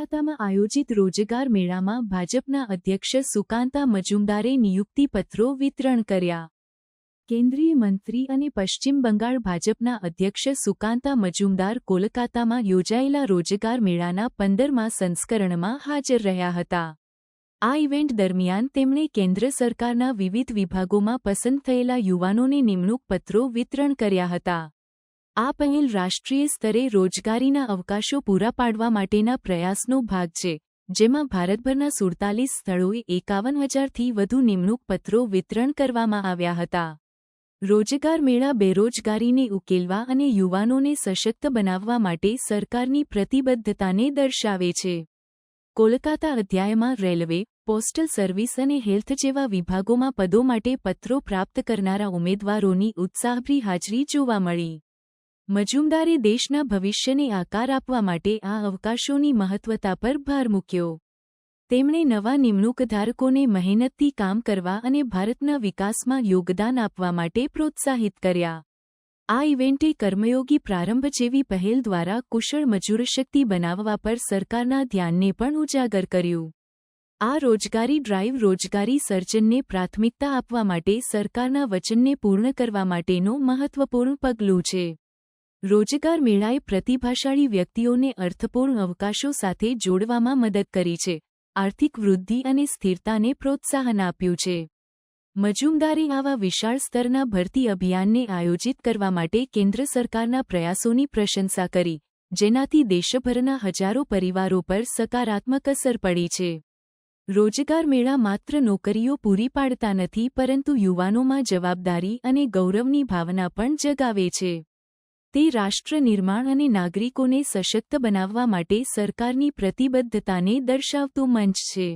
કોલકાતામાં આયોજિત રોજગાર મેળામાં ભાજપના અધ્યક્ષ સુકાંતા મજુમદારે નિયુક્તિપત્રો વિતરણ કર્યા. કેન્દ્રીય મંત્રી અને પશ્ચિમ બંગાળ ભાજપના અધ્યક્ષ સુકાંતા મજુમદાર કોલકાતામાં યોજાયેલા રોજગાર મેળાના 15મા સંસ્કરણમાં હાજર રહ્યા હતા. આ ઇવેન્ટ દરમિયાન તેમણે કેન્દ્ર સરકારના વિવિધ વિભાગોમાં પસંદ થયેલા યુવાનોને નિમણૂક પત્રો વિતરણ કર્યા હતા. આ પહેલ રાષ્ટ્રીય સ્તરે રોજગારીના અવકાશો પૂરા પાડવા માટેના પ્રયાસનો ભાગ છે, જેમાં ભારતભરના 47 સ્થળોએ 51,000થી વધુ નિમણૂક પત્રો વિતરણ કરવામાં આવ્યા હતા. રોજગાર મેળા બેરોજગારીને ઉકેલવા અને યુવાનોને સશક્ત બનાવવા માટે સરકારની પ્રતિબદ્ધતાને દર્શાવે છે. કોલકાતા અધ્યાયમાં રેલવે, પોસ્ટલ સર્વિસ અને હેલ્થ જેવા વિભાગોમાં પદો માટે પત્રો પ્રાપ્ત કરનારા ઉમેદવારોની ઉત્સાહભરી હાજરી જોવા મળી. મજુમદારે દેશના ભવિષ્યને આકાર આપવા માટે આ અવકાશોની મહત્વતા પર ભાર મૂક્યો. તેમણે નવા નિમણૂકધારકોને મહેનતથી કામ કરવા અને ભારતના વિકાસમાં યોગદાન આપવા માટે પ્રોત્સાહિત કર્યા. આ ઇવેન્ટે કર્મયોગી પ્રારંભ જેવી પહેલ દ્વારા કુશળ મજૂરશક્તિ બનાવવા પર સરકારના ધ્યાનને પણ ઉજાગર કર્યું. આ રોજગારી ડ્રાઇવ રોજગારી સર્જનને પ્રાથમિકતા આપવા માટે સરકારના વચનને પૂર્ણ કરવા માટેનું મહત્વપૂર્ણ પગલું છે. રોજગાર મેળાએ પ્રતિભાશાળી વ્યક્તિઓને અર્થપૂર્ણ અવકાશો સાથે જોડવામાં મદદ કરી છે, આર્થિક વૃદ્ધિ અને સ્થિરતાને પ્રોત્સાહન આપ્યું છે. મજુમદારે આવા વિશાળ સ્તરના ભરતી અભિયાનને આયોજિત કરવા માટે કેન્દ્ર સરકારના પ્રયાસોની પ્રશંસા કરી, જેનાથી દેશભરના હજારો પરિવારો પર સકારાત્મક અસર પડી છે. રોજગાર મેળા માત્ર નોકરીઓ પૂરી પાડતા નથી, પરંતુ યુવાનોમાં જવાબદારી અને ગૌરવની ભાવના પણ જગાવે છે. તે રાષ્ટ્ર નિર્માણ અને નાગરિકોને સશક્ત બનાવવા માટે સરકારની પ્રતિબદ્ધતાને દર્શાવતું મંચ છે.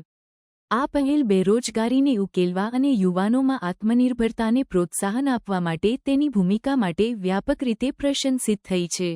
આ પહેલ બેરોજગારીને ઉકેલવા અને યુવાનોમાં આત્મનિર્ભરતાને પ્રોત્સાહન આપવા માટે તેની ભૂમિકા માટે વ્યાપક રીતે પ્રશંસિત થઈ છે.